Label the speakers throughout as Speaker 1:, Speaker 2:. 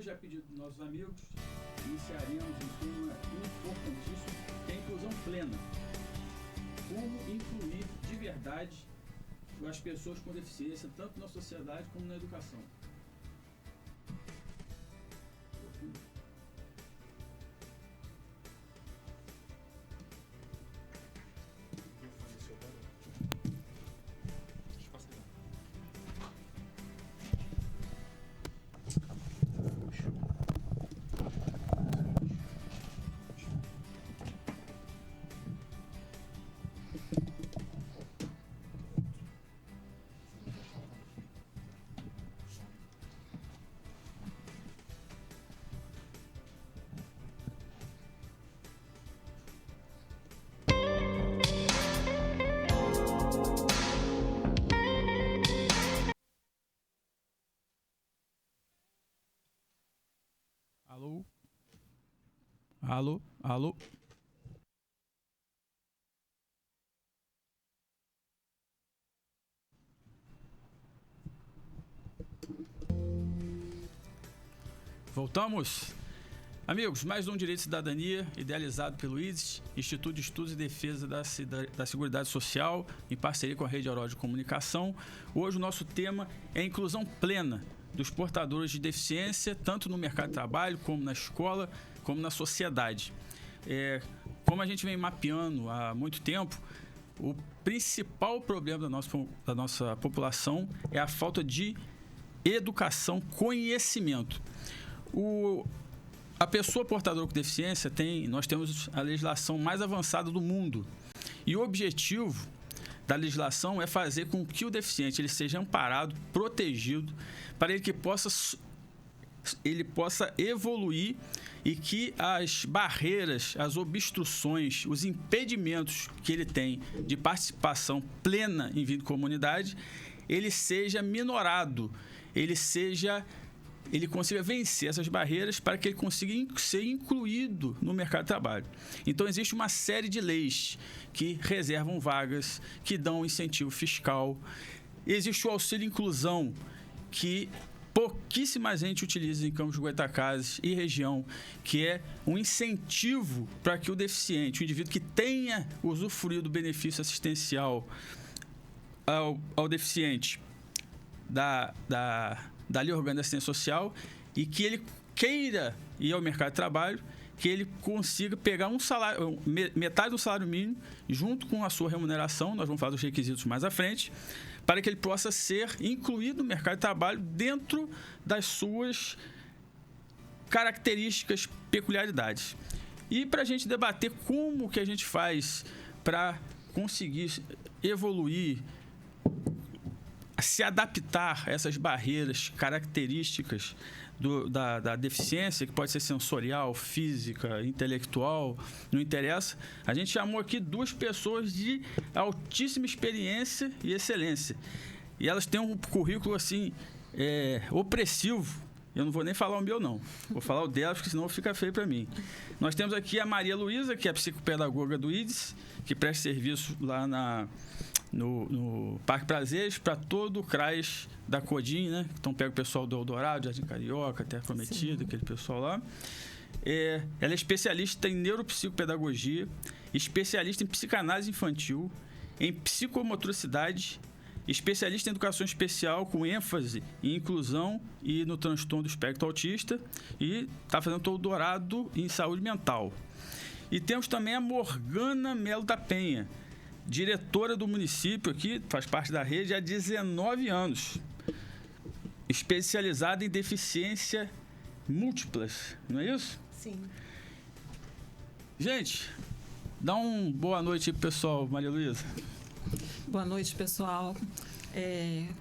Speaker 1: Hoje, a pedido dos nossos amigos, iniciaremos um tema importantíssimo, que é a inclusão plena. Como incluir de verdade as pessoas com deficiência, tanto na sociedade como na educação. Alô? Alô? Alô? Voltamos? Amigos, mais um Direito e Cidadania, idealizado pelo IDES, Instituto de Estudos e Defesa da Seguridade Social, em parceria com a Rede Aurora de Comunicação. Hoje o nosso tema é a inclusão plena dos portadores de deficiência, tanto no mercado de trabalho, como na escola, como na sociedade. Como a gente vem mapeando há muito tempo, o principal problema da nossa população é a falta de educação, conhecimento. A pessoa portadora com deficiência nós temos a legislação mais avançada do mundo. E o objetivo da legislação é fazer com que o deficiente ele seja amparado, protegido, para ele possa evoluir e que as barreiras, as obstruções, os impedimentos que ele tem de participação plena em vida em comunidade, ele seja minorado, ele consiga vencer essas barreiras para que ele consiga ser incluído no mercado de trabalho. Então, existe uma série de leis que reservam vagas, que dão incentivo fiscal. Existe o auxílio inclusão, que pouquíssima gente utiliza em Campos do Goytacazes e região, que é um incentivo para que o deficiente, o indivíduo que tenha usufruído do benefício assistencial ao deficiente da Lei Orgânica da Assistência Social, e que ele queira ir ao mercado de trabalho, que ele consiga pegar metade do salário mínimo junto com a sua remuneração, nós vamos falar dos requisitos mais à frente, para que ele possa ser incluído no mercado de trabalho dentro das suas características, peculiaridades. E para a gente debater como que a gente faz para conseguir evoluir, se adaptar a essas barreiras características da deficiência, que pode ser sensorial, física, intelectual, não interessa. A gente chamou aqui duas pessoas de altíssima experiência e excelência. E elas têm um currículo assim, opressivo. Eu não vou nem falar o meu, não. Vou falar o delas, porque senão fica feio para mim. Nós temos aqui a Maria Luísa, que é a psicopedagoga do IDES, que presta serviço lá no Parque Prazeres para todo o CRAS da Codim, né? Então pega o pessoal do Eldorado, Jardim Carioca, Terra Prometida, aquele pessoal lá. Ela é especialista em neuropsicopedagogia, especialista em psicanálise infantil, em psicomotricidade, especialista em educação especial com ênfase em inclusão e no transtorno do espectro autista, e está fazendo doutorado em saúde mental. E temos também a Morgana Melo da Penha, diretora do município aqui, faz parte da rede há 19 anos, especializada em deficiência múltiplas, não é isso?
Speaker 2: Sim.
Speaker 1: Gente, dá uma boa noite pro pessoal, Maria Luísa.
Speaker 2: Boa noite, pessoal.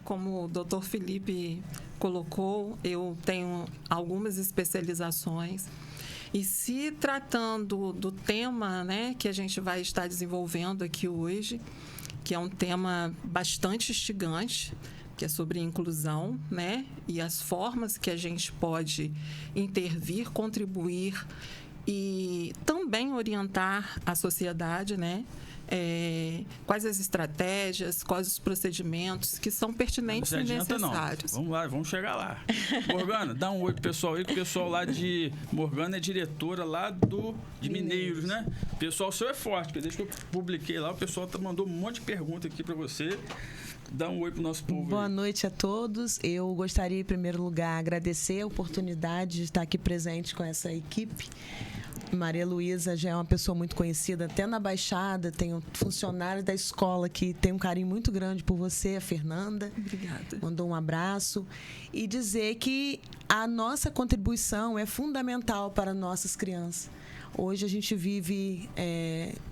Speaker 2: Como o Dr. Felipe colocou, eu tenho algumas especializações. E se tratando do tema, né, que a gente vai estar desenvolvendo aqui hoje, que é um tema bastante instigante, que é sobre inclusão, né, e as formas que a gente pode intervir, contribuir e também orientar a sociedade, né, quais as estratégias, quais os procedimentos que são pertinentes e necessários.
Speaker 1: Não. Vamos lá, vamos chegar lá. Morgana, dá um oi pro pessoal aí, que o pessoal lá de... Morgana é diretora lá de Mineiros, né? O pessoal seu é forte, porque desde que eu publiquei lá, o pessoal mandou um monte de pergunta aqui para você. Dá um oi pro nosso povo.
Speaker 3: Boa noite a todos. Eu gostaria, em primeiro lugar, agradecer a oportunidade de estar aqui presente com essa equipe. Maria Luísa já é uma pessoa muito conhecida, até na Baixada, tem um funcionário da escola que tem um carinho muito grande por você, a Fernanda.
Speaker 2: Obrigada.
Speaker 3: Mandou um abraço. E dizer que a nossa contribuição é fundamental para nossas crianças. Hoje a gente vive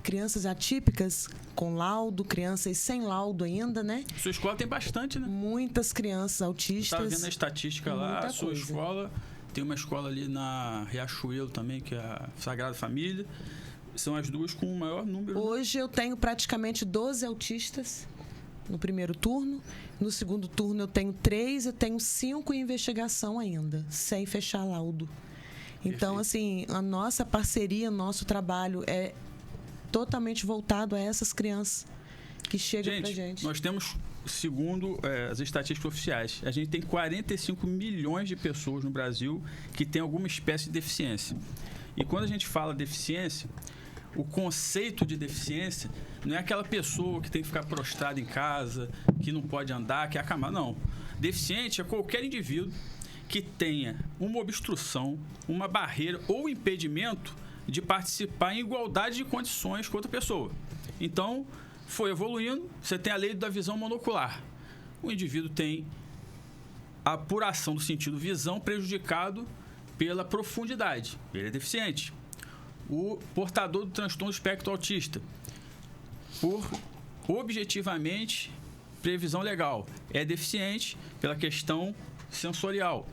Speaker 3: crianças atípicas com laudo, crianças sem laudo ainda, né?
Speaker 1: Sua escola tem bastante, né?
Speaker 3: Muitas crianças autistas.
Speaker 1: Estava vendo a estatística lá, a sua escola... Tem uma escola ali na Riachuelo também, que é a Sagrada Família. São as duas com o maior número.
Speaker 3: Hoje eu tenho praticamente 12 autistas no primeiro turno. No segundo turno eu tenho 3, eu tenho 5 em investigação ainda, sem fechar laudo. Então, assim, a nossa parceria, nosso trabalho é totalmente voltado a essas crianças que chegam pra gente.
Speaker 1: Nós temos... Segundo as estatísticas oficiais, a gente tem 45 milhões de pessoas no Brasil que têm alguma espécie de deficiência. E quando a gente fala deficiência, o conceito de deficiência não é aquela pessoa que tem que ficar prostrada em casa, que não pode andar, que é acamada. Não. Deficiente é qualquer indivíduo que tenha uma obstrução, uma barreira ou impedimento de participar em igualdade de condições com outra pessoa. Então... foi evoluindo, você tem a lei da visão monocular. O indivíduo tem a apuração do sentido visão prejudicado pela profundidade. Ele é deficiente. O portador do transtorno do espectro autista, por objetivamente previsão legal, é deficiente pela questão sensorial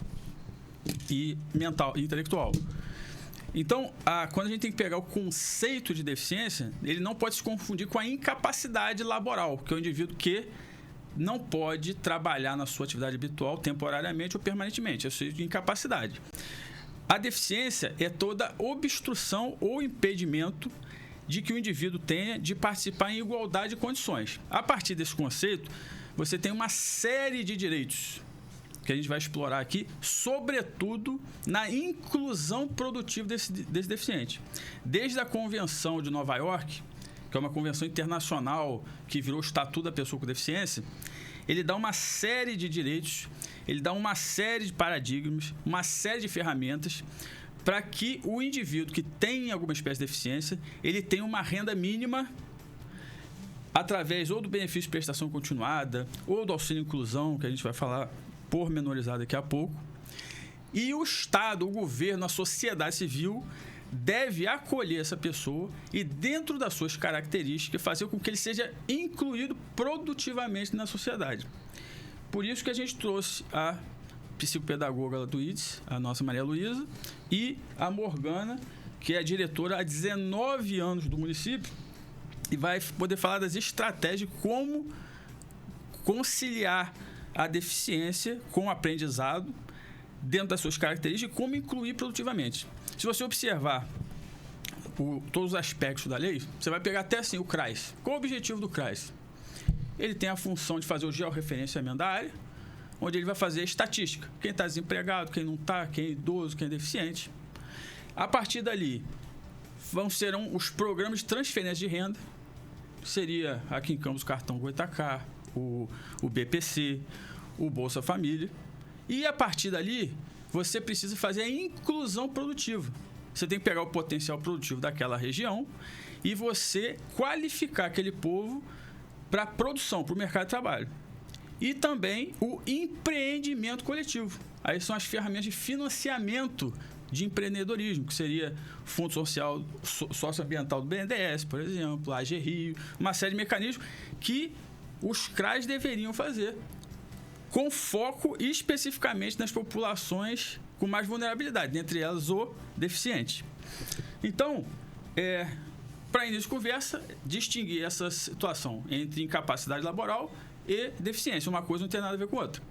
Speaker 1: e mental e intelectual. Então, quando a gente tem que pegar o conceito de deficiência, ele não pode se confundir com a incapacidade laboral, que é o indivíduo que não pode trabalhar na sua atividade habitual temporariamente ou permanentemente. Isso é incapacidade. A deficiência é toda obstrução ou impedimento de que o indivíduo tenha de participar em igualdade de condições. A partir desse conceito, você tem uma série de direitos que a gente vai explorar aqui, sobretudo na inclusão produtiva desse deficiente. Desde a Convenção de Nova York, que é uma convenção internacional que virou o Estatuto da Pessoa com Deficiência, ele dá uma série de direitos, ele dá uma série de paradigmas, uma série de ferramentas para que o indivíduo que tem alguma espécie de deficiência, ele tenha uma renda mínima através ou do benefício de prestação continuada ou do auxílio inclusão, que a gente vai falar pormenorizado daqui a pouco. E o Estado, o governo, a sociedade civil deve acolher essa pessoa e, dentro das suas características, fazer com que ele seja incluído produtivamente na sociedade. Por isso que a gente trouxe a psicopedagoga do IDS, a nossa Maria Luísa, e a Morgana, que é a diretora há 19 anos do município, e vai poder falar das estratégias de como conciliar a deficiência com o aprendizado dentro das suas características e como incluir produtivamente. Se você observar todos os aspectos da lei, você vai pegar até assim o CRAS. Qual o objetivo do CRAS? Ele tem a função de fazer o georreferenciamento da área, onde ele vai fazer a estatística. Quem está desempregado, quem não está, quem é idoso, quem é deficiente. A partir dali, serão os programas de transferência de renda. Seria aqui em Campos o cartão Goitacá, o BPC, o Bolsa Família. E a partir dali, você precisa fazer a inclusão produtiva. Você tem que pegar o potencial produtivo daquela região e você qualificar aquele povo para a produção, para o mercado de trabalho. E também o empreendimento coletivo. Aí são as ferramentas de financiamento de empreendedorismo, que seria Fundo Social Socioambiental do BNDES, por exemplo, a AG Rio, uma série de mecanismos que os CRAs deveriam fazer, com foco especificamente nas populações com mais vulnerabilidade, dentre elas o deficiente. Então, para início de conversa, distinguir essa situação entre incapacidade laboral e deficiência. Uma coisa não tem nada a ver com a outra.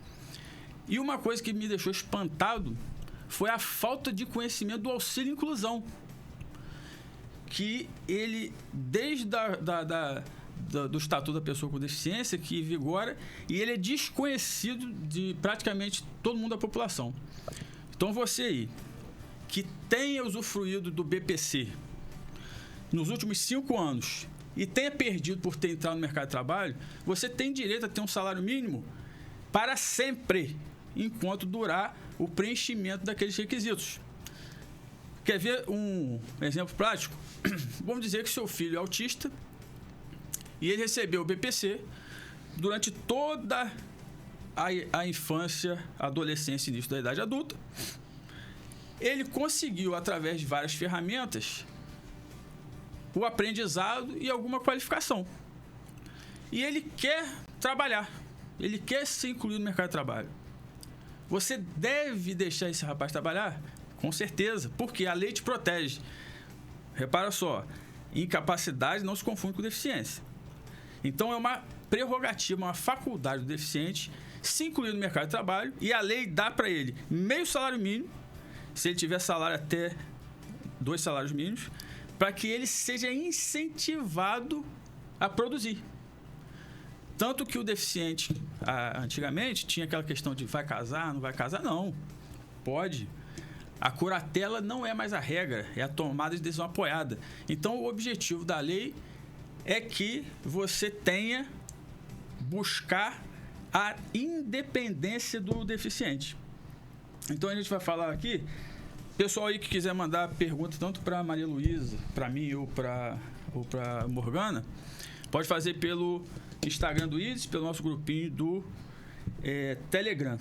Speaker 1: E uma coisa que me deixou espantado foi a falta de conhecimento do auxílio inclusão, que ele, desde do Estatuto da Pessoa com Deficiência, que vigora, e ele é desconhecido de praticamente todo mundo da população. Então, você aí, que tenha usufruído do BPC nos últimos 5 anos e tenha perdido por ter entrado no mercado de trabalho, você tem direito a ter um salário mínimo para sempre, enquanto durar o preenchimento daqueles requisitos. Quer ver um exemplo prático? Vamos dizer que seu filho é autista e ele recebeu o BPC durante toda a infância, adolescência e início da idade adulta. Ele conseguiu, através de várias ferramentas, o aprendizado e alguma qualificação. E ele quer trabalhar, ele quer ser incluído no mercado de trabalho. Você deve deixar esse rapaz trabalhar? Com certeza, porque a lei te protege. Repara só, incapacidade não se confunde com deficiência. Então, é uma prerrogativa, uma faculdade do deficiente se incluir no mercado de trabalho, e a lei dá para ele meio salário mínimo, se ele tiver salário até 2 salários mínimos, para que ele seja incentivado a produzir. Tanto que o deficiente, antigamente, tinha aquela questão de vai casar, não vai casar? Não, pode. A curatela não é mais a regra, é a tomada de decisão apoiada. Então, o objetivo da lei é que você tenha, buscar a independência do deficiente. Então, a gente vai falar aqui, pessoal aí que quiser mandar pergunta tanto para Maria Luísa, para mim ou para Morgana, pode fazer pelo Instagram do IDES, pelo nosso grupinho do Telegram.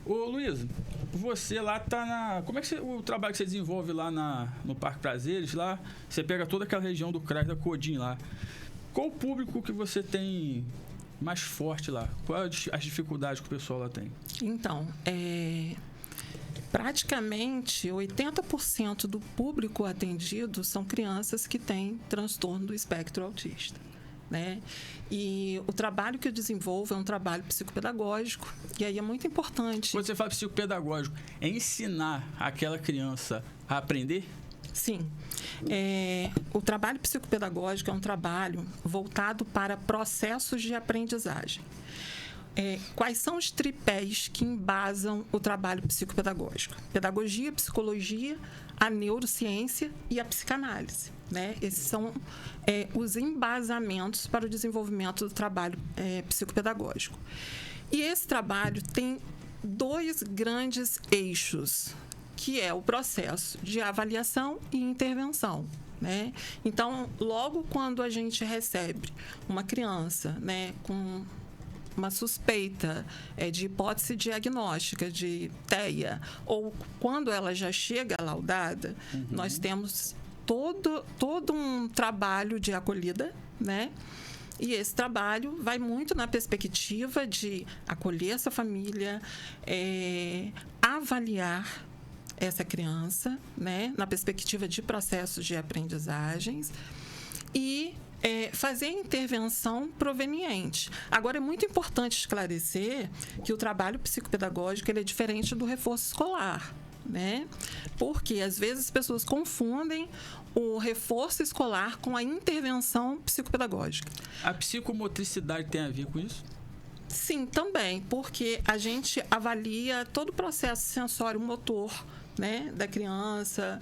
Speaker 1: Ô, Luísa, você lá tá na... Como é que o trabalho que você desenvolve lá no Parque Prazeres, lá, você pega toda aquela região do CRAS da Codim lá. Qual o público que você tem mais forte lá? Quais as dificuldades que o pessoal lá tem?
Speaker 2: Então, praticamente 80% do público atendido são crianças que têm transtorno do espectro autista, né? E o trabalho que eu desenvolvo é um trabalho psicopedagógico, e aí é muito importante.
Speaker 1: Quando você fala psicopedagógico, é ensinar aquela criança a aprender?
Speaker 2: Sim. O trabalho psicopedagógico é um trabalho voltado para processos de aprendizagem. Quais são os tripés que embasam o trabalho psicopedagógico? Pedagogia, psicologia, a neurociência e a psicanálise, né? Esses são os embasamentos para o desenvolvimento do trabalho psicopedagógico. E esse trabalho tem 2 grandes eixos, que é o processo de avaliação e intervenção, né? Então, logo quando a gente recebe uma criança, né, com uma suspeita de hipótese diagnóstica de TEA, ou quando ela já chega laudada, nós temos todo um trabalho de acolhida, né? E esse trabalho vai muito na perspectiva de acolher essa família, avaliar essa criança, né, na perspectiva de processos de aprendizagens e fazer a intervenção proveniente. Agora, é muito importante esclarecer que o trabalho psicopedagógico ele é diferente do reforço escolar, né? Porque, às vezes, as pessoas confundem o reforço escolar com a intervenção psicopedagógica.
Speaker 1: A psicomotricidade tem a ver com isso?
Speaker 2: Sim, também, porque a gente avalia todo o processo sensório-motor, né, da criança,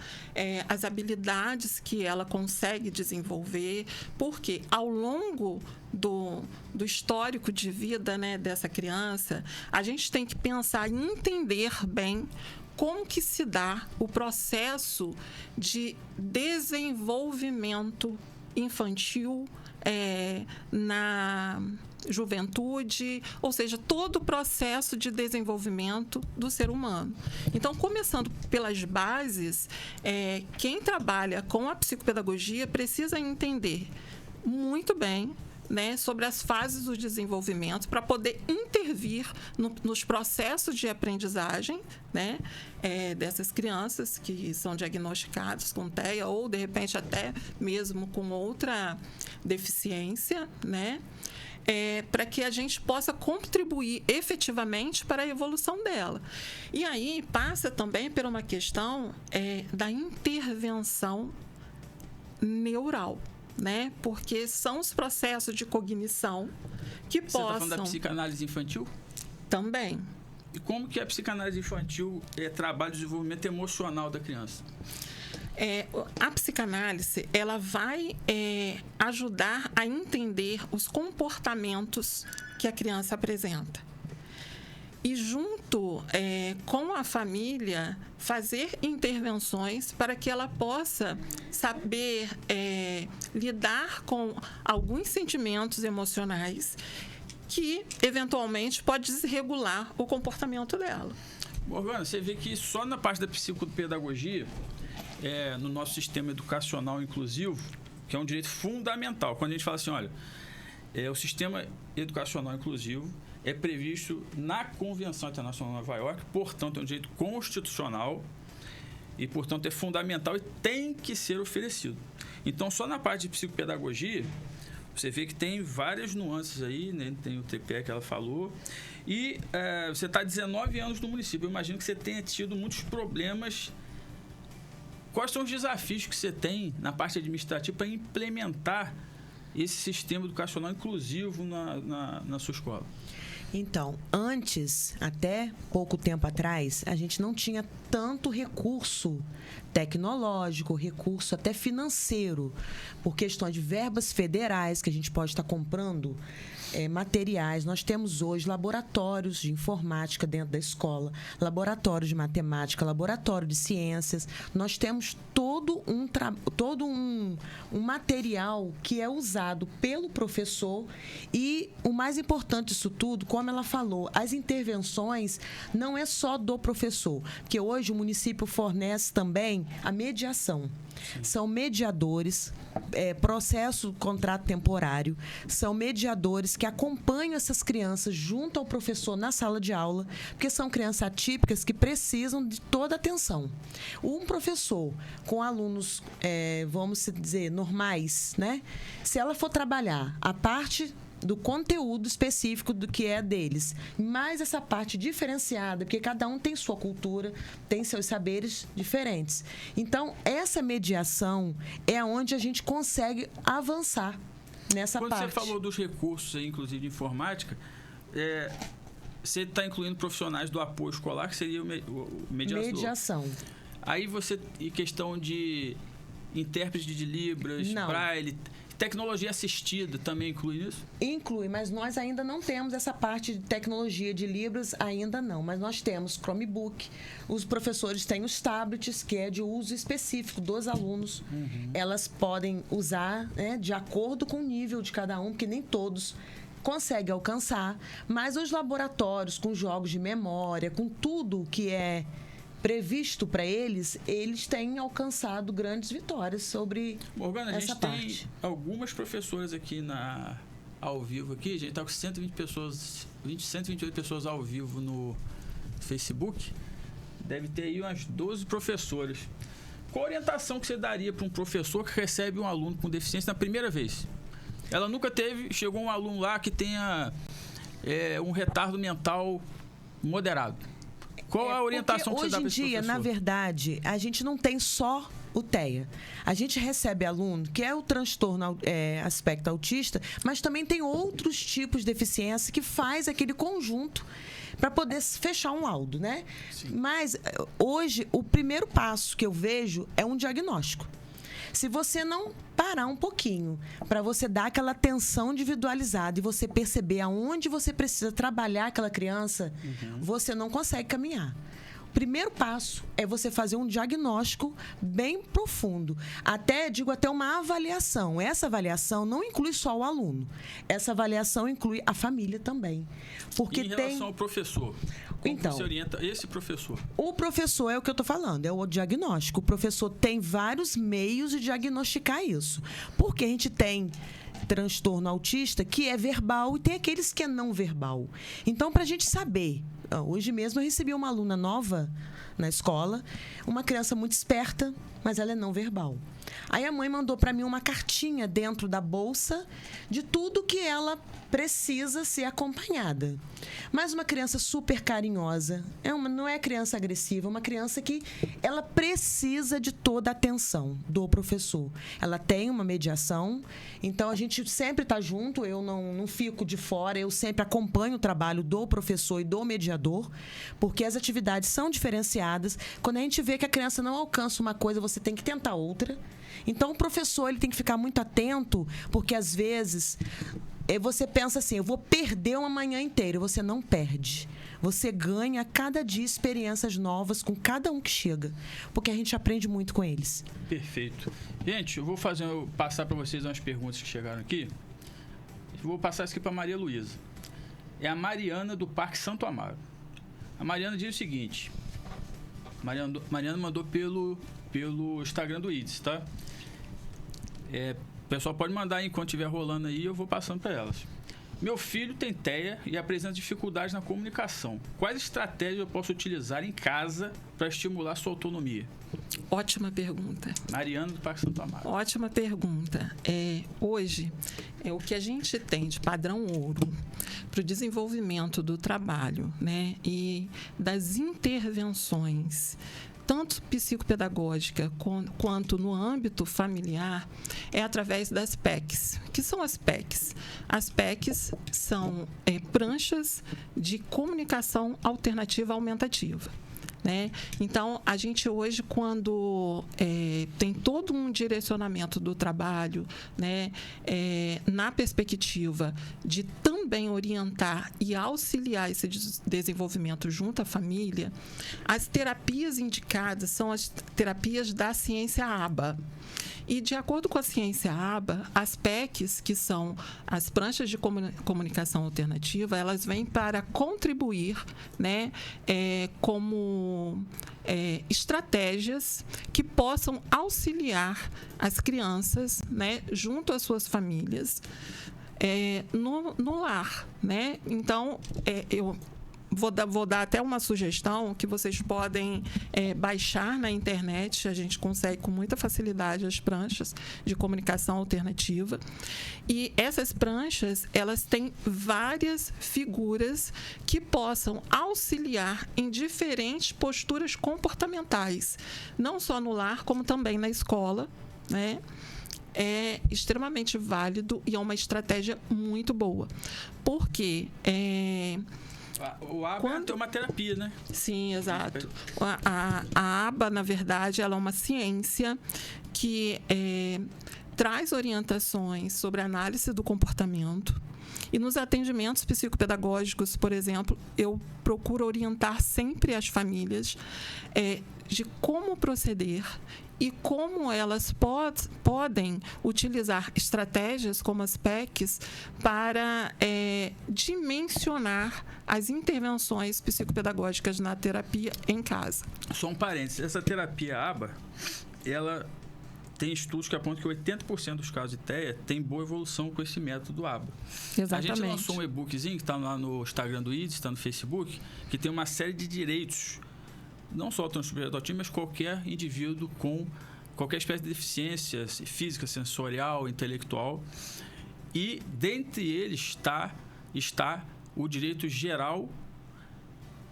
Speaker 2: as habilidades que ela consegue desenvolver, porque ao longo do histórico de vida, né, dessa criança, a gente tem que pensar e entender bem como que se dá o processo de desenvolvimento infantil na juventude, ou seja, todo o processo de desenvolvimento do ser humano. Então, começando pelas bases, quem trabalha com a psicopedagogia precisa entender muito bem, né, sobre as fases do desenvolvimento para poder intervir nos processos de aprendizagem, né, dessas crianças que são diagnosticadas com TEA ou, de repente, até mesmo com outra deficiência, né, para que a gente possa contribuir efetivamente para a evolução dela. E aí passa também por uma questão da intervenção neural, né? Porque são os processos de cognição que
Speaker 1: Você está
Speaker 2: possam...
Speaker 1: falando da psicanálise infantil?
Speaker 2: Também.
Speaker 1: E como que a psicanálise infantil trabalha o desenvolvimento emocional da criança?
Speaker 2: A psicanálise, ela vai ajudar a entender os comportamentos que a criança apresenta. E junto com a família, fazer intervenções para que ela possa saber lidar com alguns sentimentos emocionais que, eventualmente, pode desregular o comportamento dela.
Speaker 1: Morgana, você vê que só na parte da psicopedagogia, no nosso sistema educacional inclusivo, que é um direito fundamental, quando a gente fala assim, olha, o sistema educacional inclusivo é previsto na Convenção Internacional de Nova York, portanto, é um direito constitucional e, portanto, é fundamental e tem que ser oferecido. Então, só na parte de psicopedagogia, você vê que tem várias nuances aí, né? Tem o TPE que ela falou. E você está há 19 anos no município. Eu imagino que você tenha tido muitos problemas. Quais são os desafios que você tem na parte administrativa para implementar esse sistema educacional inclusivo na sua escola?
Speaker 3: Então, antes, até pouco tempo atrás, a gente não tinha tanto recurso tecnológico, recurso até financeiro, por questões de verbas federais que a gente pode estar comprando materiais. Nós temos hoje laboratórios de informática dentro da escola, laboratório de matemática, laboratório de ciências. Nós temos todo um material que é usado pelo professor e o mais importante disso tudo, como ela falou, as intervenções não é só do professor, porque hoje o município fornece também a mediação. Sim. São mediadores, processo contrato temporário, são mediadores que acompanham essas crianças junto ao professor na sala de aula, porque são crianças atípicas que precisam de toda a atenção. Um professor com alunos, vamos dizer, normais, né? Se ela for trabalhar a parte do conteúdo específico do que é deles, mais essa parte diferenciada, porque cada um tem sua cultura, tem seus saberes diferentes. Então, essa mediação é onde a gente consegue avançar nessa parte.
Speaker 1: Quando você falou dos recursos, inclusive de informática, você está incluindo profissionais do apoio escolar, que seria o mediador.
Speaker 3: Mediação.
Speaker 1: Aí você, em questão de intérprete de Libras, Braille... Tecnologia assistida também inclui isso?
Speaker 3: Inclui, mas nós ainda não temos essa parte de tecnologia de Libras, ainda não. Mas nós temos Chromebook, os professores têm os tablets, que é de uso específico dos alunos. Uhum. Elas podem usar, né, de acordo com o nível de cada um, porque nem todos conseguem alcançar. Mas os laboratórios com jogos de memória, com tudo que é previsto para eles têm alcançado grandes vitórias sobre
Speaker 1: Morgana,
Speaker 3: essa parte.
Speaker 1: A gente tem algumas professoras aqui ao vivo aqui, a gente está com 128 pessoas ao vivo no Facebook, deve ter aí umas 12 professoras. Qual a orientação que você daria para um professor que recebe um aluno com deficiência na primeira vez? Ela nunca chegou um aluno lá que tenha um retardo mental moderado. Qual a orientação que você dá para esse professor? Hoje em dia,
Speaker 3: na verdade, a gente não tem só o TEA. A gente recebe aluno que é o transtorno aspecto autista, mas também tem outros tipos de deficiência que faz aquele conjunto para poder fechar um laudo, né? Sim. Mas hoje, o primeiro passo que eu vejo é um diagnóstico. Se você não parar um pouquinho para você dar aquela atenção individualizada e você perceber aonde você precisa trabalhar aquela criança, você não consegue caminhar. O primeiro passo é você fazer um diagnóstico bem profundo. Até uma avaliação. Essa avaliação não inclui só o aluno. Essa avaliação inclui a família também. Porque
Speaker 1: em relação ao professor, como você orienta esse professor?
Speaker 3: O professor é o que eu estou falando, é o diagnóstico. O professor tem vários meios de diagnosticar isso. Porque a gente tem transtorno autista que é verbal e tem aqueles que é não verbal. Então, para a gente saber... Hoje mesmo eu recebi uma aluna nova na escola, uma criança muito esperta, mas ela é não verbal. Aí a mãe mandou para mim uma cartinha dentro da bolsa de tudo que ela precisa ser acompanhada. Mas uma criança super carinhosa, não é criança agressiva, é uma criança que ela precisa de toda a atenção do professor. Ela tem uma mediação, então a gente sempre está junto, eu não fico de fora, eu sempre acompanho o trabalho do professor e do mediador, porque as atividades são diferenciadas. Quando a gente vê que a criança não alcança uma coisa, você tem que tentar outra. Então, o professor ele tem que ficar muito atento, porque, às vezes, você pensa assim, eu vou perder uma manhã inteira. Você não perde. Você ganha a cada dia experiências novas com cada um que chega, porque a gente aprende muito com eles.
Speaker 1: Perfeito. Gente, eu vou passar para vocês umas perguntas que chegaram aqui. Eu vou passar isso aqui para a Maria Luísa. É a Mariana, do Parque Santo Amaro. A Mariana diz o seguinte. Mariana mandou pelo Instagram do IDS, tá? O pessoal pode mandar aí, enquanto estiver rolando aí, eu vou passando para elas. Meu filho tem TEA e apresenta dificuldades na comunicação. Quais estratégias eu posso utilizar em casa para estimular sua autonomia?
Speaker 2: Ótima pergunta.
Speaker 1: Mariana, do Parque Santo Amaro.
Speaker 2: Ótima pergunta. Hoje, o que a gente tem de padrão ouro para o desenvolvimento do trabalho, né, e das intervenções, tanto psicopedagógica quanto no âmbito familiar, é através das PECs. O que são as PECs? As PECs são pranchas de comunicação alternativa aumentativa. Né? Então, a gente hoje, quando tem todo um direcionamento do trabalho, né, na perspectiva de também orientar e auxiliar esse desenvolvimento junto à família, as terapias indicadas são as terapias da ciência ABA. E, de acordo com a ciência ABA, as PECs, que são as pranchas de comunicação alternativa, elas vêm para contribuir, né, como estratégias que possam auxiliar as crianças, né, junto às suas famílias, no lar. Né? Então, eu vou dar até uma sugestão que vocês podem baixar na internet. A gente consegue com muita facilidade as pranchas de comunicação alternativa. E essas pranchas, elas têm várias figuras que possam auxiliar em diferentes posturas comportamentais, não só no lar, como também na escola, né? É extremamente válido e é uma estratégia muito boa. Porque
Speaker 1: o ABA é uma terapia, né?
Speaker 2: Sim, exato. A ABA, na verdade, ela é uma ciência que traz orientações sobre a análise do comportamento. E nos atendimentos psicopedagógicos, por exemplo, eu procuro orientar sempre as famílias de como proceder e como elas podem utilizar estratégias como as PECs para dimensionar as intervenções psicopedagógicas na terapia em casa.
Speaker 1: Só um parênteses, essa terapia ABA, ela tem estudos que apontam que 80% dos casos de TEA tem boa evolução com esse método ABA.
Speaker 2: Exatamente.
Speaker 1: A gente lançou um e-bookzinho que está lá no Instagram do IDS, está no Facebook, que tem uma série de direitos, não só o transtorno autista, mas qualquer indivíduo com qualquer espécie de deficiência física, sensorial, intelectual. E dentre eles está o direito geral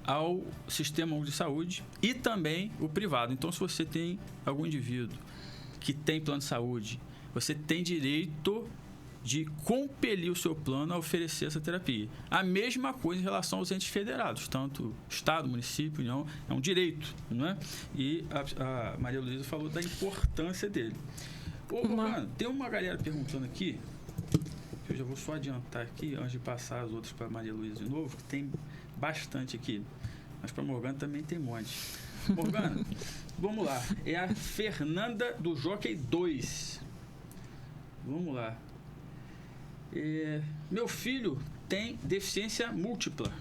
Speaker 1: ao sistema de saúde e também o privado. Então, se você tem algum indivíduo que tem plano de saúde, você tem direito de compelir o seu plano a oferecer essa terapia. A mesma coisa em relação aos entes federados, tanto Estado, município, União, é um direito, não é? E a Maria Luísa falou da importância dele. Mano, tem uma galera perguntando aqui, eu já vou só adiantar aqui, antes de passar os outros para a Maria Luísa de novo, que tem bastante aqui, mas para a Morgana também tem um monte. Morgana, vamos lá. É a Fernanda do Jockey 2. Vamos lá. Meu filho tem deficiência múltipla.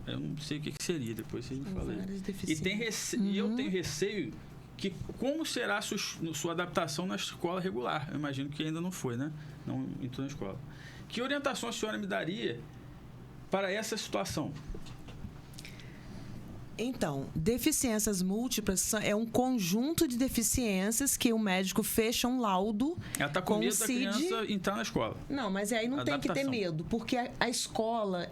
Speaker 1: Eu não sei o que seria, depois você me fala aí. E eu tenho receio que como será sua adaptação na escola regular. Eu imagino que ainda não foi, né? Não entrou na escola. Que orientação a senhora me daria para essa situação?
Speaker 3: Então, deficiências múltiplas é um conjunto de deficiências que o médico fecha um laudo.
Speaker 1: Ela está com medo da criança entrar na escola.
Speaker 3: Não, mas aí não tem que ter medo, porque a escola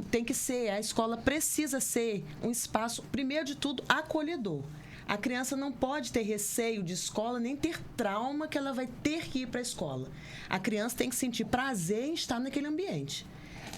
Speaker 3: tem que ser, a escola precisa ser um espaço, primeiro de tudo, acolhedor. A criança não pode ter receio de escola, nem ter trauma que ela vai ter que ir para a escola. A criança tem que sentir prazer em estar naquele ambiente.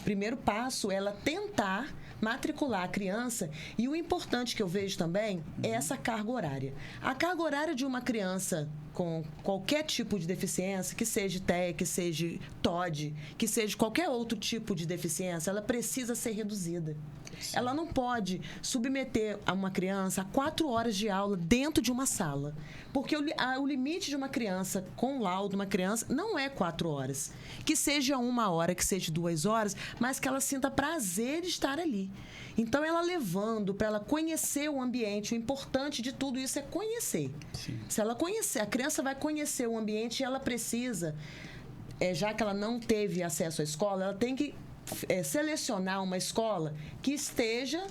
Speaker 3: Primeiro passo é ela tentar matricular a criança, e o importante que eu vejo também é essa carga horária. A carga horária de uma criança com qualquer tipo de deficiência, que seja TEA, que seja TOD, que seja qualquer outro tipo de deficiência, ela precisa ser reduzida. Sim. Ela não pode submeter a uma criança a 4 horas de aula dentro de uma sala. Porque o limite de uma criança com laudo, uma criança, não é 4 horas. Que seja 1 hora, que seja 2 horas, mas que ela sinta prazer de estar ali. Então, ela levando para ela conhecer o ambiente, o importante de tudo isso é conhecer. Sim. Se ela conhecer, a criança vai conhecer o ambiente e ela precisa, já que ela não teve acesso à escola, ela tem que selecionar uma escola que esteja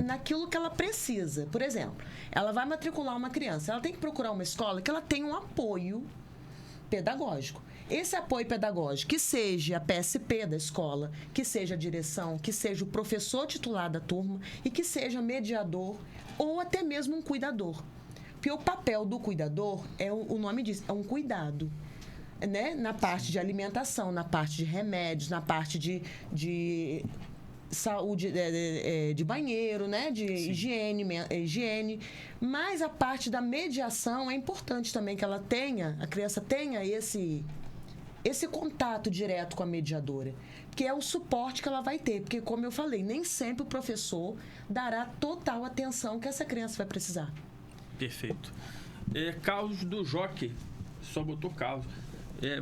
Speaker 3: naquilo que ela precisa. Por exemplo, ela vai matricular uma criança, ela tem que procurar uma escola que ela tenha um apoio pedagógico. Esse apoio pedagógico, que seja a PSP da escola, que seja a direção, que seja o professor titular da turma e que seja mediador ou até mesmo um cuidador. Porque o papel do cuidador, o nome diz, é um cuidado. Né? Na parte de alimentação, na parte de remédios, na parte de saúde, de banheiro, né? De higiene. Mas a parte da mediação é importante também que a criança tenha esse contato direto com a mediadora, que é o suporte que ela vai ter. Porque, como eu falei, nem sempre o professor dará total atenção que essa criança vai precisar.
Speaker 1: Perfeito. Carlos do Jockey, só botou Carlos.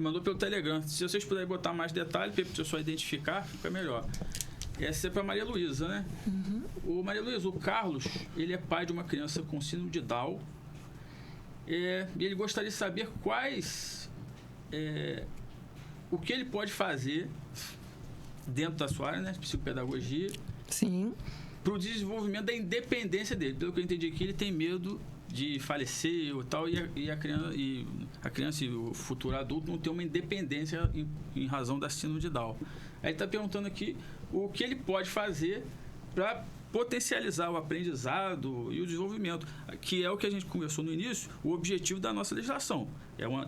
Speaker 1: Mandou pelo Telegram. Se vocês puderem botar mais detalhes para a pessoa identificar, fica melhor. Essa é para Maria Luísa, né? Uhum. Maria Luísa, o Carlos, ele é pai de uma criança com síndrome de Down. E ele gostaria de saber o que ele pode fazer dentro da sua área, né? Psicopedagogia.
Speaker 2: Sim.
Speaker 1: Para o desenvolvimento da independência dele. Pelo que eu entendi aqui, ele tem medo de falecer ou tal, e a criança e o futuro adulto não tem uma independência em razão da síndrome de Down. Aí ele está perguntando aqui o que ele pode fazer para potencializar o aprendizado e o desenvolvimento, que é o que a gente conversou no início, o objetivo da nossa legislação.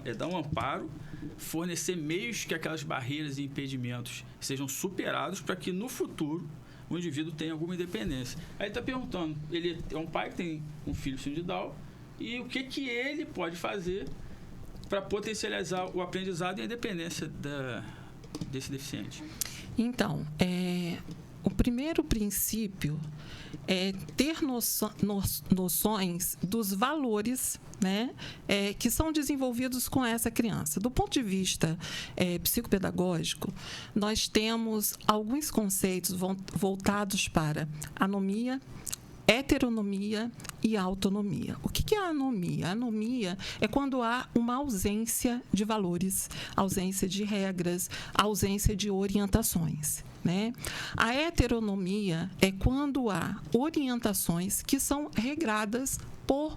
Speaker 1: É dar um amparo, fornecer meios que aquelas barreiras e impedimentos sejam superados para que no futuro o indivíduo tem alguma independência. Aí está perguntando, ele é um pai que tem um filho síndrome de Down, e o que ele pode fazer para potencializar o aprendizado e a independência desse deficiente?
Speaker 2: Então, o primeiro princípio é ter noções dos valores, né, que são desenvolvidos com essa criança. Do ponto de vista psicopedagógico, nós temos alguns conceitos voltados para anomia, heteronomia e autonomia. O que é a anomia? A anomia é quando há uma ausência de valores, ausência de regras, ausência de orientações. Né? A heteronomia é quando há orientações que são regradas por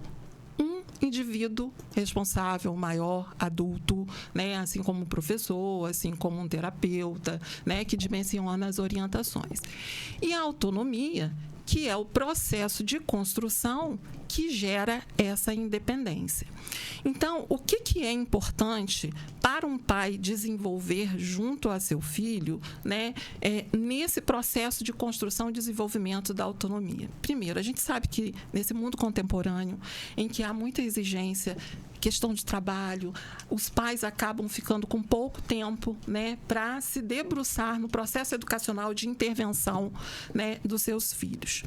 Speaker 2: um indivíduo responsável, maior, adulto, né? Assim como um professor, assim como um terapeuta, né? Que dimensiona as orientações. E a autonomia, que é o processo de construção que gera essa independência. Então, o que é importante para um pai desenvolver junto a seu filho, né, nesse processo de construção e desenvolvimento da autonomia? Primeiro, a gente sabe que nesse mundo contemporâneo, em que há muita exigência, questão de trabalho, os pais acabam ficando com pouco tempo, né, para se debruçar no processo educacional de intervenção, né, dos seus filhos.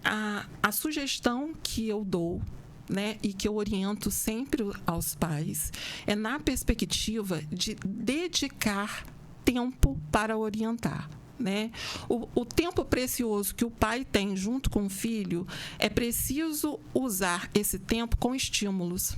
Speaker 2: A sugestão que eu dou, né, e que eu oriento sempre aos pais é na perspectiva de dedicar tempo para orientar. Né? O tempo precioso que o pai tem junto com o filho, é preciso usar esse tempo com estímulos.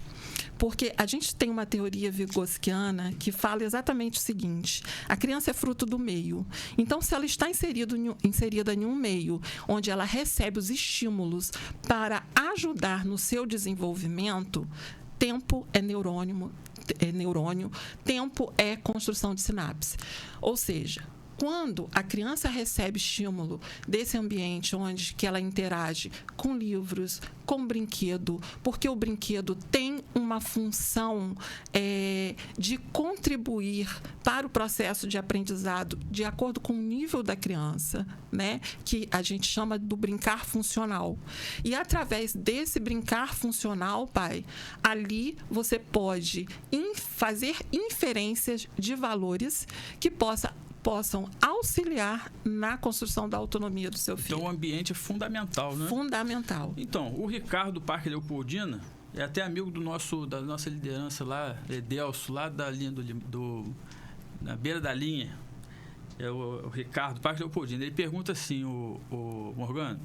Speaker 2: Porque a gente tem uma teoria vygotsiana que fala exatamente o seguinte: a criança é fruto do meio. Então, se ela está inserida em um meio onde ela recebe os estímulos para ajudar no seu desenvolvimento, tempo é neurônio, tempo é construção de sinapse. Ou seja, quando a criança recebe estímulo desse ambiente onde que ela interage com livros, com brinquedo, porque o brinquedo tem uma função de contribuir para o processo de aprendizado de acordo com o nível da criança, né? Que a gente chama do brincar funcional. E através desse brincar funcional, pai, ali você pode fazer inferências de valores que possam auxiliar na construção da autonomia do seu filho.
Speaker 1: Então, o ambiente é fundamental, né?
Speaker 2: Fundamental.
Speaker 1: Então, o Ricardo do Parque Leopoldina é até amigo da nossa liderança lá, Edelso, lá da linha na beira da linha. É o Ricardo do Parque Leopoldina. Ele pergunta assim, o Morgano,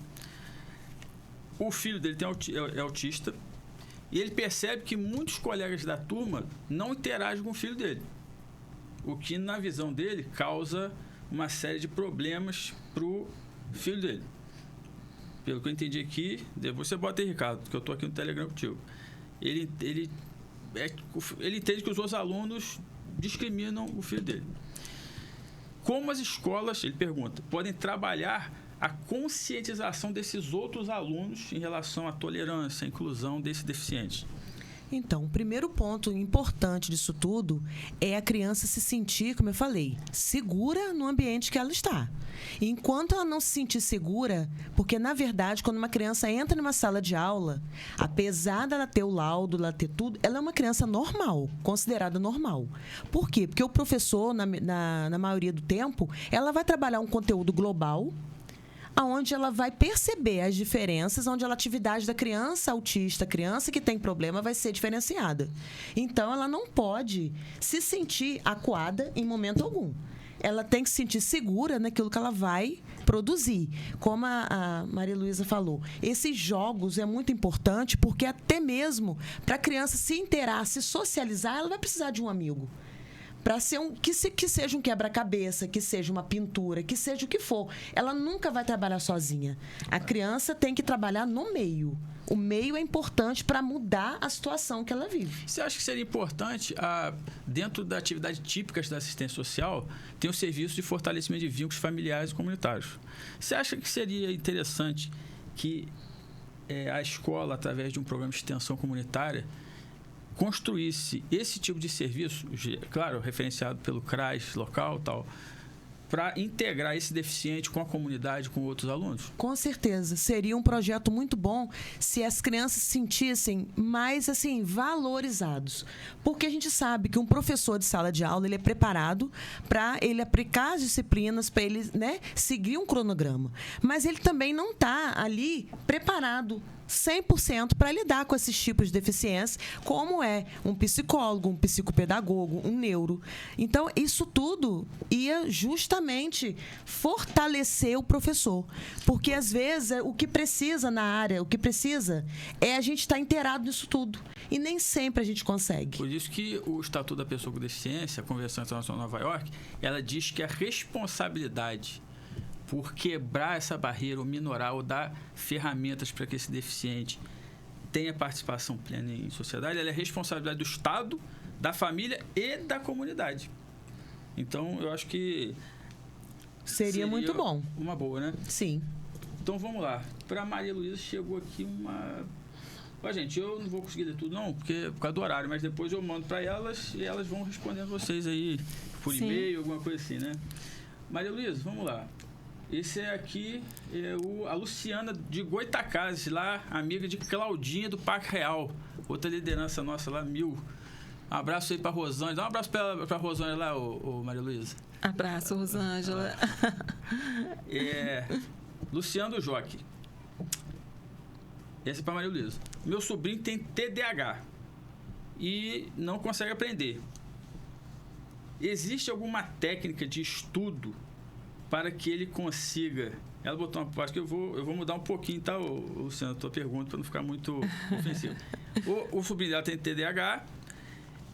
Speaker 1: o filho dele é autista e ele percebe que muitos colegas da turma não interagem com o filho dele. O que, na visão dele, causa uma série de problemas para o filho dele. Pelo que eu entendi aqui, você bota aí, Ricardo, porque eu estou aqui no Telegram contigo. Ele entende que os outros alunos discriminam o filho dele. Como as escolas, ele pergunta, podem trabalhar a conscientização desses outros alunos em relação à tolerância, à inclusão desse deficiente?
Speaker 3: Então, o primeiro ponto importante disso tudo é a criança se sentir, como eu falei, segura no ambiente que ela está. E enquanto ela não se sentir segura, porque, na verdade, quando uma criança entra numa sala de aula, apesar dela ter o laudo, ela ter tudo, ela é uma criança normal, considerada normal. Por quê? Porque o professor, na maioria do tempo, ela vai trabalhar um conteúdo global, onde ela vai perceber as diferenças, onde a atividade da criança autista, criança que tem problema, vai ser diferenciada. Então, ela não pode se sentir acuada em momento algum. Ela tem que se sentir segura naquilo que ela vai produzir. Como a Maria Luísa falou, esses jogos é muito importante porque até mesmo para a criança se interar, se socializar, ela vai precisar de um amigo. Para ser que seja um quebra-cabeça, que seja uma pintura, que seja o que for. Ela nunca vai trabalhar sozinha. A criança tem que trabalhar no meio. O meio é importante para mudar a situação que ela vive.
Speaker 1: Você acha que seria importante, dentro da atividade típica da assistência social, ter um serviço de fortalecimento de vínculos familiares e comunitários? Você acha que seria interessante que a escola, através de um programa de extensão comunitária, construísse esse tipo de serviço, claro, referenciado pelo CRAS local e tal, para integrar esse deficiente com a comunidade, com outros alunos?
Speaker 3: Com certeza. Seria um projeto muito bom se as crianças se sentissem mais, assim, valorizados. Porque a gente sabe que um professor de sala de aula, ele é preparado para ele aplicar as disciplinas, para ele, né, seguir um cronograma. Mas ele também não está ali preparado 100% para lidar com esses tipos de deficiência, como é um psicólogo, um psicopedagogo, um neuro. Então, isso tudo ia justamente fortalecer o professor. Porque, às vezes, o que precisa na área, o que precisa é a gente estar inteirado nisso tudo. E nem sempre a gente consegue.
Speaker 1: Por isso que o Estatuto da Pessoa com Deficiência, a Convenção Internacional de Nova York, ela diz que a responsabilidade por quebrar essa barreira ou minorar ou dar ferramentas para que esse deficiente tenha participação plena em sociedade, ela é responsabilidade do Estado, da família e da comunidade. Então, eu acho que
Speaker 3: seria muito bom.
Speaker 1: Uma boa, né?
Speaker 3: Sim.
Speaker 1: Então, vamos lá. Para a Maria Luísa chegou aqui uma... gente, eu não vou conseguir ler tudo, não, porque por causa do horário, mas depois eu mando para elas e elas vão respondendo vocês aí por e-mail, alguma coisa assim, né? Maria Luísa, vamos lá. Esse aqui é a Luciana de Goitacazes, lá, amiga de Claudinha do Parque Real. Outra liderança nossa lá, 1000. Um abraço aí pra Rosângela. Dá um abraço pra Rosângela lá, ô Maria Luísa.
Speaker 2: Abraço, Rosângela.
Speaker 1: Luciano Joque. Esse é pra Maria Luísa. Meu sobrinho tem TDAH e não consegue aprender. Existe alguma técnica de estudo para que ele consiga... Ela botou uma parte que eu vou mudar um pouquinho, tá, Luciano, a tua pergunta, para não ficar muito ofensivo. O sobrinho dela tem TDAH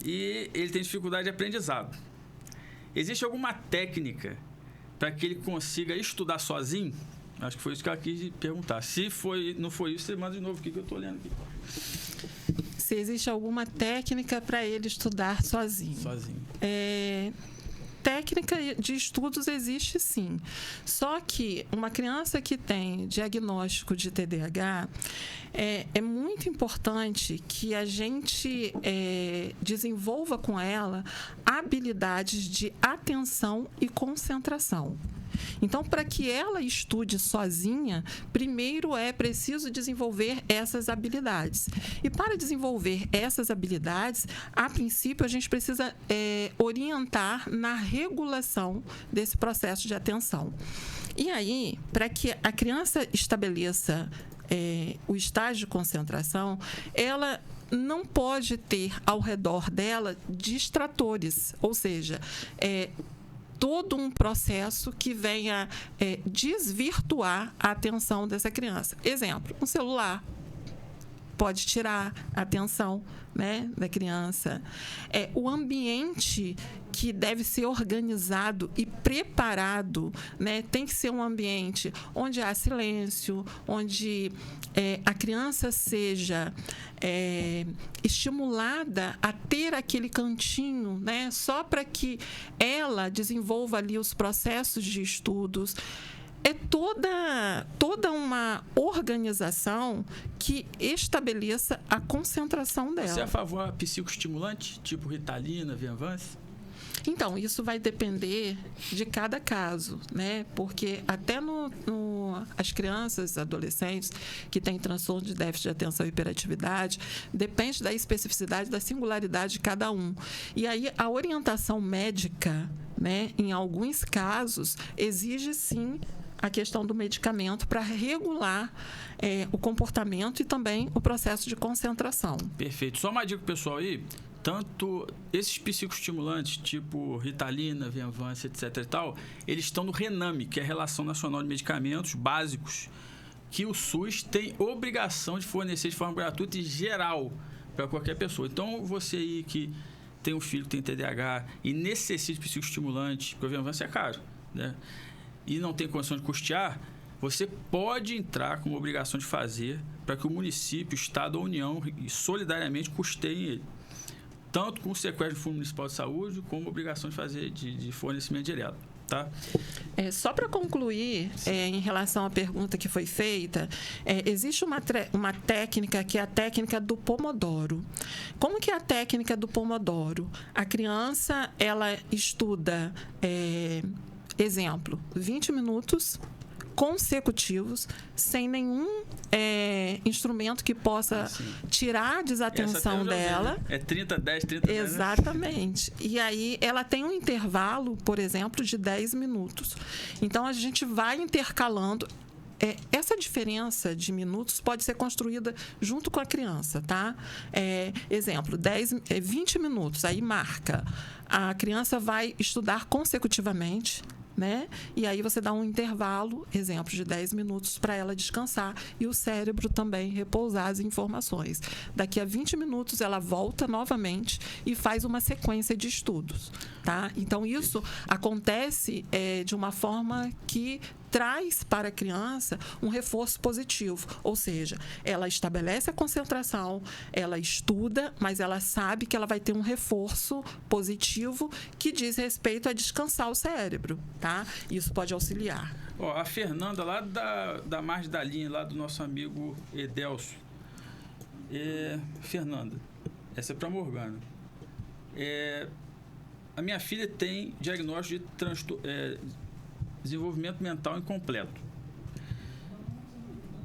Speaker 1: e ele tem dificuldade de aprendizado. Existe alguma técnica para que ele consiga estudar sozinho? Acho que foi isso que ela quis perguntar. Se não foi isso, você manda de novo o que eu estou lendo aqui.
Speaker 2: Se existe alguma técnica para ele estudar sozinho. Técnica de estudos existe sim. Só que uma criança que tem diagnóstico de TDAH, é muito importante que a gente desenvolva com ela habilidades de atenção e concentração. Então, para que ela estude sozinha, primeiro é preciso desenvolver essas habilidades. E para desenvolver essas habilidades, a princípio, a gente precisa orientar na regulação desse processo de atenção. E aí, para que a criança estabeleça o estágio de concentração, ela não pode ter ao redor dela distratores, ou seja, todo um processo que venha desvirtuar a atenção dessa criança. Exemplo, um celular pode tirar a atenção, né, da criança. O ambiente que deve ser organizado e preparado, né, tem que ser um ambiente onde há silêncio, onde a criança seja estimulada a ter aquele cantinho, né, só para que ela desenvolva ali os processos de estudos. É toda uma organização que estabeleça a concentração dela.
Speaker 1: Você é a favor de psicoestimulante, tipo Ritalina, Venvance?
Speaker 2: Então, isso vai depender de cada caso, né? Porque até as crianças, adolescentes que têm transtorno de déficit de atenção e hiperatividade, depende da especificidade, da singularidade de cada um. E aí, a orientação médica, né, em alguns casos, exige sim a questão do medicamento para regular o comportamento e também o processo de concentração.
Speaker 1: Perfeito. Só uma dica pro pessoal aí, tanto esses psicoestimulantes, tipo Ritalina, Venvance, etc. e tal, eles estão no RENAME, que é a Relação Nacional de Medicamentos Básicos, que o SUS tem obrigação de fornecer de forma gratuita e geral para qualquer pessoa. Então, você aí que tem um filho que tem TDAH e necessita de psicoestimulante, porque o Venvance é caro, né? E não tem condição de custear, você pode entrar com uma obrigação de fazer para que o município, o Estado ou a União solidariamente custeiem ele. Tanto com o sequestro do Fundo Municipal de Saúde, como obrigação de fazer de fornecimento direto. Tá?
Speaker 2: Só para concluir, em relação à pergunta que foi feita, existe uma técnica que é a técnica do Pomodoro. Como que é a técnica do Pomodoro? A criança, ela estuda, exemplo, 20 minutos consecutivos, sem nenhum instrumento que possa tirar a desatenção dela.
Speaker 1: É 30, 10, 30, 10.
Speaker 2: Exatamente. E aí ela tem um intervalo, por exemplo, de 10 minutos. Então, a gente vai intercalando. Essa diferença de minutos pode ser construída junto com a criança, tá? Exemplo, 20 minutos, aí marca. A criança vai estudar consecutivamente, né? E aí você dá um intervalo, exemplo, de 10 minutos para ela descansar e o cérebro também repousar as informações. Daqui a 20 minutos ela volta novamente e faz uma sequência de estudos, tá? Então, isso acontece de uma forma que traz para a criança um reforço positivo, ou seja, ela estabelece a concentração, ela estuda, mas ela sabe que ela vai ter um reforço positivo que diz respeito a descansar o cérebro, tá? Isso pode auxiliar.
Speaker 1: A Fernanda, lá da margem da linha, lá do nosso amigo Edelcio. Fernanda, essa é para Morgana. A minha filha tem diagnóstico de desenvolvimento mental incompleto.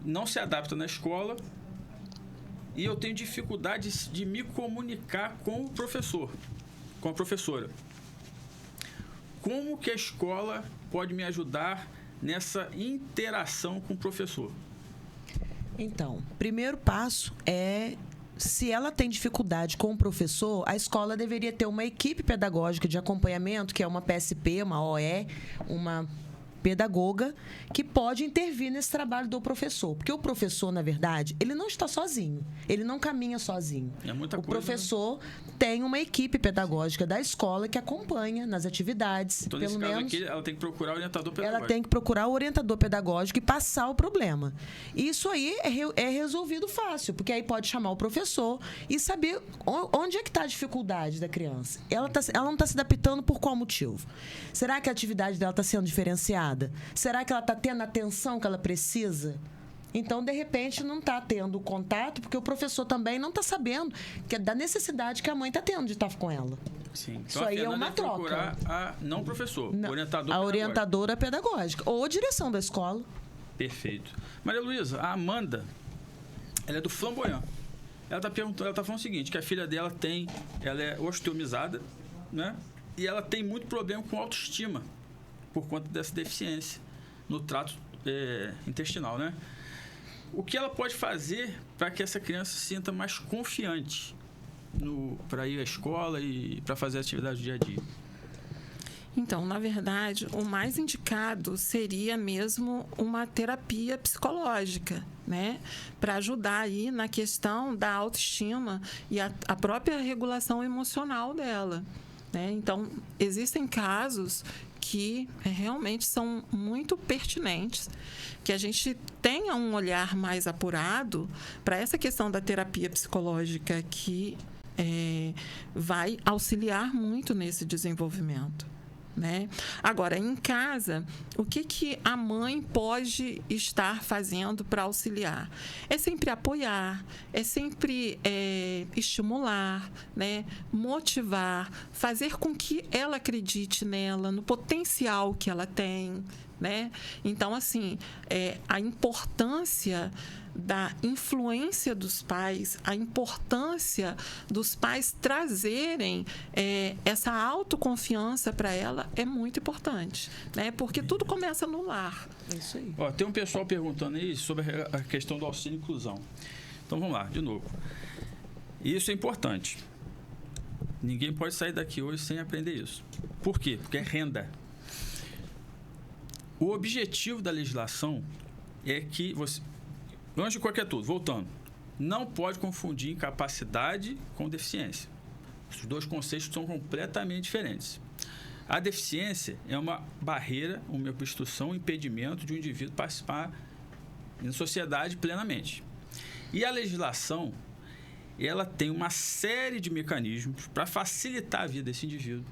Speaker 1: Não se adapta na escola e eu tenho dificuldade de me comunicar com o professor, com a professora. Como que a escola pode me ajudar nessa interação com o professor?
Speaker 3: Então, primeiro passo é, se ela tem dificuldade com o professor, a escola deveria ter uma equipe pedagógica de acompanhamento, que é uma PSP, uma OE, uma pedagoga que pode intervir nesse trabalho do professor. Porque o professor, na verdade, ele não está sozinho. Ele não caminha sozinho.
Speaker 1: É muita
Speaker 3: o
Speaker 1: coisa,
Speaker 3: professor tem uma equipe pedagógica da escola que acompanha nas atividades.
Speaker 1: Então,
Speaker 3: pelo
Speaker 1: nesse caso
Speaker 3: menos,
Speaker 1: aqui, ela tem que procurar o orientador pedagógico.
Speaker 3: ela tem que procurar o orientador pedagógico e passar o problema. Isso aí é resolvido fácil, porque aí pode chamar o professor e saber onde é que está a dificuldade da criança. Ela não está se adaptando por qual motivo? Será que a atividade dela está sendo diferenciada? Será que ela está tendo a atenção que ela precisa? Então, de repente, não está tendo contato, porque o professor também não está sabendo da necessidade que a mãe está tendo de estar com ela.
Speaker 1: Sim. Então,
Speaker 3: isso aí é uma troca.
Speaker 1: Procurar não professor, orientador
Speaker 3: a orientadora pedagógica ou a direção da escola.
Speaker 1: Perfeito. Maria Luísa, a Amanda, ela é do Flamboyant. Ela está falando o seguinte, que a filha dela ela é osteomizada, né? E ela tem muito problema com autoestima por conta dessa deficiência no trato intestinal, né? O que ela pode fazer para que essa criança se sinta mais confiante para ir à escola e para fazer a atividade do dia a dia?
Speaker 2: Então, na verdade, o mais indicado seria mesmo uma terapia psicológica, né? Para ajudar aí na questão da autoestima e a própria regulação emocional dela, né? Então, existem casos que realmente são muito pertinentes, que a gente tenha um olhar mais apurado para essa questão da terapia psicológica que vai auxiliar muito nesse desenvolvimento, né? Agora, em casa, o que a mãe pode estar fazendo para auxiliar? É sempre apoiar, é sempre estimular, né? Motivar, fazer com que ela acredite nela, no potencial que ela tem, né? Então, assim, a importância da influência dos pais, a importância dos pais trazerem essa autoconfiança para ela é muito importante, né? Porque tudo começa no lar.
Speaker 3: É isso aí.
Speaker 1: Ó, tem um pessoal perguntando aí sobre a questão do auxílio inclusão. Então vamos lá, de novo. Isso é importante. Ninguém pode sair daqui hoje sem aprender isso. Por quê? Porque é renda. O objetivo da legislação é que você... Antes de qualquer tudo, voltando, não pode confundir incapacidade com deficiência. Os dois conceitos são completamente diferentes. A deficiência é uma barreira, uma obstrução, um impedimento de um indivíduo participar na sociedade plenamente. E a legislação, ela tem uma série de mecanismos para facilitar a vida desse indivíduo,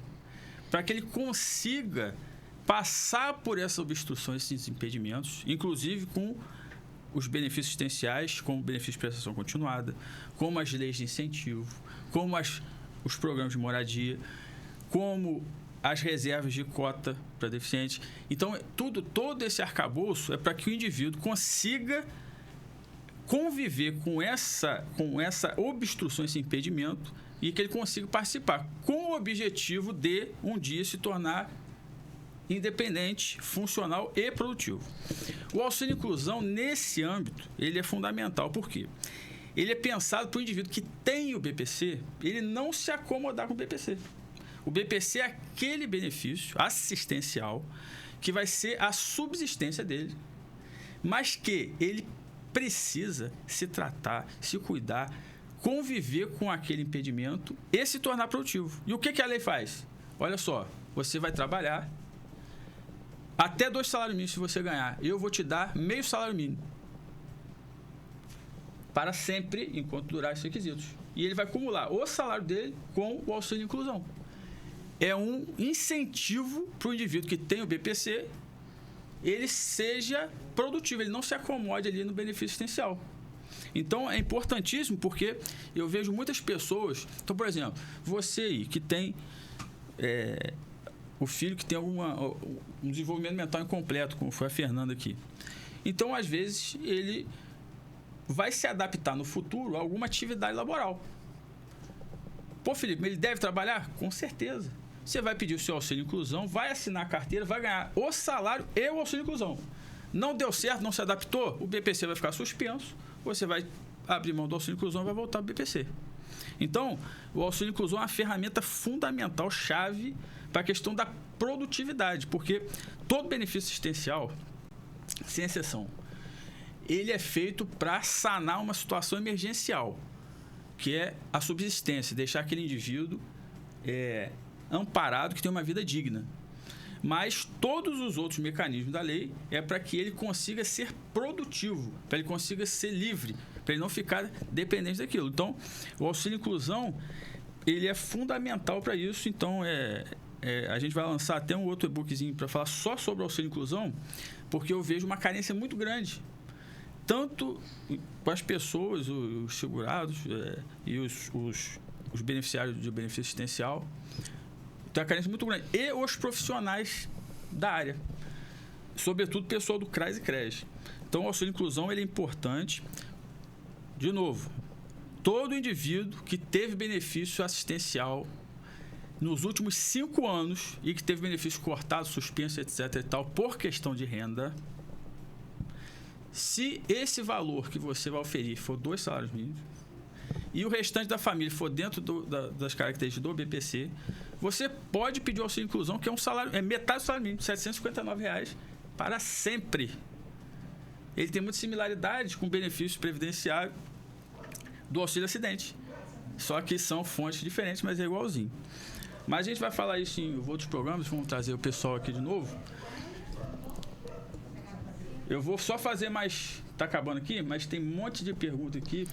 Speaker 1: para que ele consiga passar por essas obstruções, esses impedimentos, inclusive com os benefícios assistenciais, como o benefício de prestação continuada, como as leis de incentivo, como os programas de moradia, como as reservas de cota para deficientes. Então, todo esse arcabouço é para que o indivíduo consiga conviver com essa obstrução, esse impedimento, e que ele consiga participar, com o objetivo de, um dia, se tornar independente, funcional e produtivo. O auxílio inclusão, nesse âmbito, ele é fundamental. Por quê? Ele é pensado para o indivíduo que tem o BPC, ele não se acomodar com o BPC. O BPC é aquele benefício assistencial que vai ser a subsistência dele, mas que ele precisa se tratar, se cuidar, conviver com aquele impedimento e se tornar produtivo. E o que a lei faz? Olha só, você vai trabalhar até 2 salários mínimos se você ganhar. Eu vou te dar meio salário mínimo. Para sempre, enquanto durar esses requisitos. E ele vai acumular o salário dele com o auxílio inclusão. É um incentivo para o indivíduo que tem o BPC, ele seja produtivo, ele não se acomode ali no benefício assistencial. Então, é importantíssimo porque eu vejo muitas pessoas... Então, por exemplo, você aí que tem... o filho que tem um desenvolvimento mental incompleto, como foi a Fernanda aqui. Então, às vezes, ele vai se adaptar no futuro a alguma atividade laboral. Pô, Felipe, ele deve trabalhar? Com certeza. Você vai pedir o seu auxílio inclusão, vai assinar a carteira, vai ganhar o salário e o auxílio inclusão. Não deu certo, não se adaptou, o BPC vai ficar suspenso, você vai abrir mão do auxílio inclusão e vai voltar para o BPC. Então, o auxílio inclusão é uma ferramenta fundamental, chave, para a questão da produtividade, porque todo benefício assistencial, sem exceção, ele é feito para sanar uma situação emergencial, que é a subsistência, deixar aquele indivíduo amparado, que tem uma vida digna. Mas todos os outros mecanismos da lei é para que ele consiga ser produtivo, para ele consiga ser livre, para ele não ficar dependente daquilo. Então, o auxílio inclusão, ele é fundamental para isso. Então, a gente vai lançar até um outro e-bookzinho para falar só sobre o auxílio inclusão, porque eu vejo uma carência muito grande, tanto com as pessoas, os segurados e os beneficiários de benefício assistencial. Tem uma carência muito grande. E os profissionais da área, sobretudo o pessoal do CRAS e CRES. Então, o auxílio inclusão ele é importante. De novo, todo indivíduo que teve benefício assistencial nos últimos 5 anos e que teve benefício cortado, suspenso, etc. e tal, por questão de renda, se esse valor que você vai oferir for 2 salários mínimos e o restante da família for dentro das características do BPC, você pode pedir o auxílio inclusão, que é um salário, metade do salário mínimo, R$ 759 para sempre. Ele tem muita similaridade com o benefício previdenciário do auxílio acidente. Só que são fontes diferentes, mas é igualzinho. Mas a gente vai falar isso em outros programas, vamos trazer o pessoal aqui de novo. Eu vou só fazer mais... Está acabando aqui, mas tem um monte de pergunta aqui.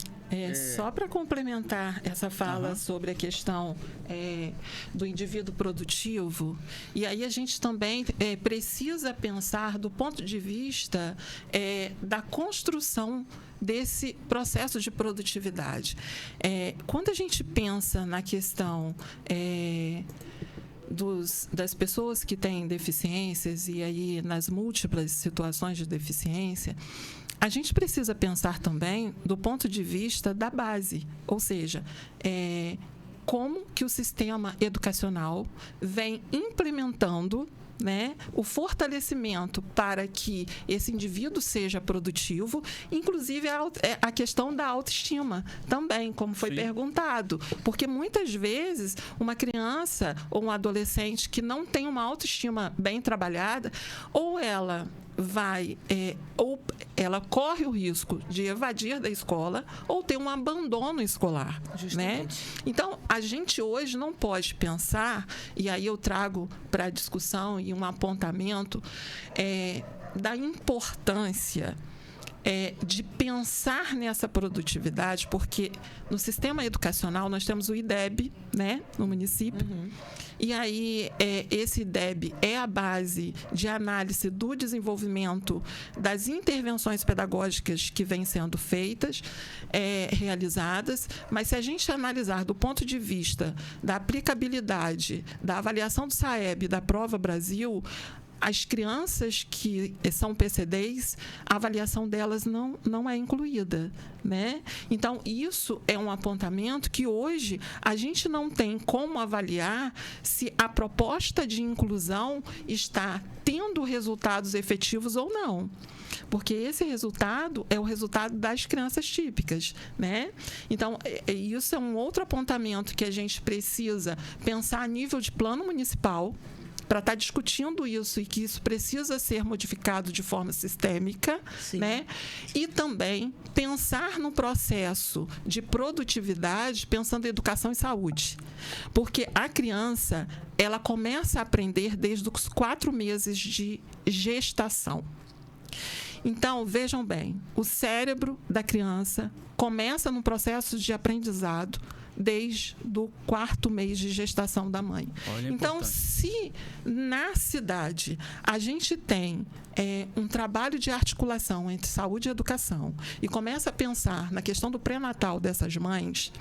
Speaker 2: Só para complementar essa fala sobre a questão do indivíduo produtivo, e aí a gente também precisa pensar do ponto de vista da construção desse processo de produtividade. Quando a gente pensa na questão das pessoas que têm deficiências e aí nas múltiplas situações de deficiência, a gente precisa pensar também do ponto de vista da base, ou seja, como que o sistema educacional vem implementando, né, o fortalecimento para que esse indivíduo seja produtivo, inclusive a questão da autoestima também, como foi perguntado. Porque muitas vezes uma criança ou um adolescente que não tem uma autoestima bem trabalhada, ou ela ou ela corre o risco de evadir da escola ou ter um abandono escolar, né? Então, a gente hoje não pode pensar, e aí eu trago para a discussão e um apontamento da importância de pensar nessa produtividade, porque no sistema educacional nós temos o IDEB, né, no município, e aí esse IDEB é a base de análise do desenvolvimento das intervenções pedagógicas que vêm sendo feitas, realizadas, mas se a gente analisar do ponto de vista da aplicabilidade, da avaliação do SAEB, da Prova Brasil, as crianças que são PCDs, a avaliação delas não é incluída, né? Então, isso é um apontamento que hoje a gente não tem como avaliar se a proposta de inclusão está tendo resultados efetivos ou não. Porque esse resultado é o resultado das crianças típicas, né? Então, isso é um outro apontamento que a gente precisa pensar a nível de plano municipal, para estar discutindo isso e que isso precisa ser modificado de forma sistêmica, né? E também pensar no processo de produtividade, pensando em educação e saúde. Porque a criança, ela começa a aprender desde os 4 meses de gestação. Então, vejam bem, o cérebro da criança começa no processo de aprendizado desde o 4º mês de gestação da mãe. Então, se na cidade a gente tem um trabalho de articulação entre saúde e educação e começa a pensar na questão do pré-natal dessas mães,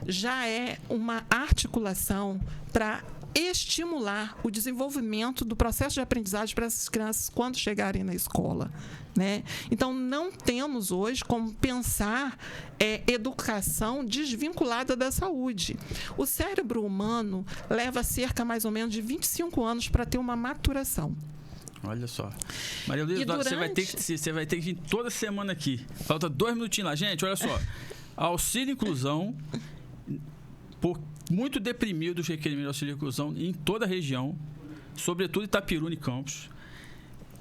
Speaker 2: já é uma articulação para estimular o desenvolvimento do processo de aprendizagem para essas crianças quando chegarem na escola, né? Então, não temos hoje como pensar educação desvinculada da saúde. O cérebro humano leva cerca mais ou menos de 25 anos para ter uma maturação.
Speaker 1: Olha só. Maria Luísa, você vai ter que vir toda semana aqui. Falta 2 minutinhos lá. Gente, olha só. Auxílio inclusão, por muito deprimido os requerimentos de auxílio inclusão em toda a região. sobretudo Itapiruna e Campos.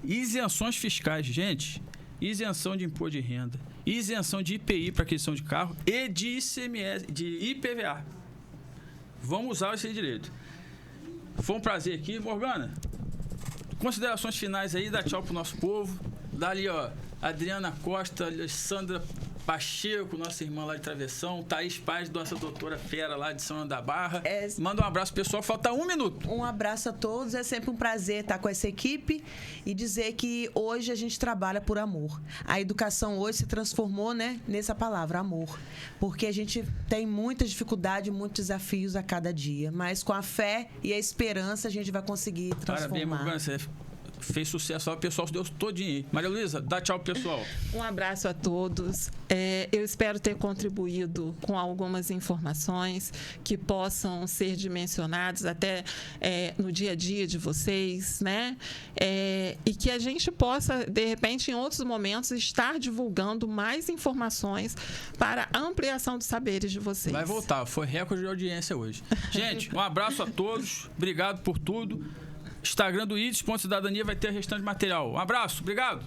Speaker 1: Isenções fiscais, gente. Isenção de imposto de renda, isenção de IPI para aquisição de carro e de ICMS, de IPVA. Vamos usar esse direito. Foi um prazer aqui. Morgana, considerações finais aí, dá tchau pro nosso povo. Dá ali, ó, Adriana Costa, Alessandra Pacheco, nossa irmã lá de Travessão, Thaís Paz, nossa doutora fera lá de São João da Barra. Manda um abraço, pessoal. Falta 1 minuto.
Speaker 3: Um abraço a todos. É sempre um prazer estar com essa equipe e dizer que hoje a gente trabalha por amor. A educação hoje se transformou, né, nessa palavra, amor. Porque a gente tem muita dificuldade, muitos desafios a cada dia. Mas com a fé e a esperança a gente vai conseguir transformar.
Speaker 1: Parabéns, Morgana. Você fez sucesso, o pessoal se deu todinho aí. Maria Luísa, dá tchau pro pessoal.
Speaker 2: Um abraço a todos. Eu espero ter contribuído com algumas informações que possam ser dimensionadas até no dia a dia de vocês, né? E que a gente possa, de repente, em outros momentos, estar divulgando mais informações para a ampliação dos saberes de vocês.
Speaker 1: Vai voltar, foi recorde de audiência hoje. Gente, um abraço a todos, obrigado por tudo. Instagram do IDES.cidadania vai ter restante material. Um abraço, obrigado.